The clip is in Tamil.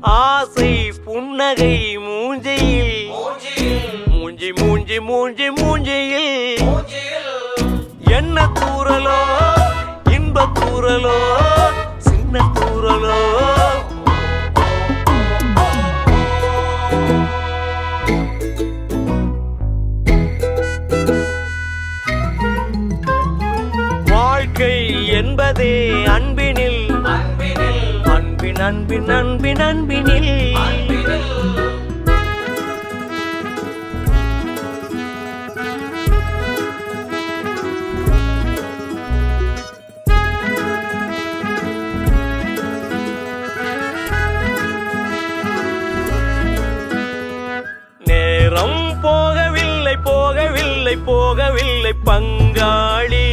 ஆசை புன்னகை மூஞ்சையில் மூஞ்சி மூஞ்சி மூஞ்சி மூஞ்சியில் என்ன தூரலோ இன்ப தூரலோ சின்ன தூரலோ வாழ்க்கை என்பதே அன்பினில் அன்பின் அன்பின் அன்பின் அன்பினில் நேரம் போகவில்லை போகவில்லை போகவில்லை பங்காளி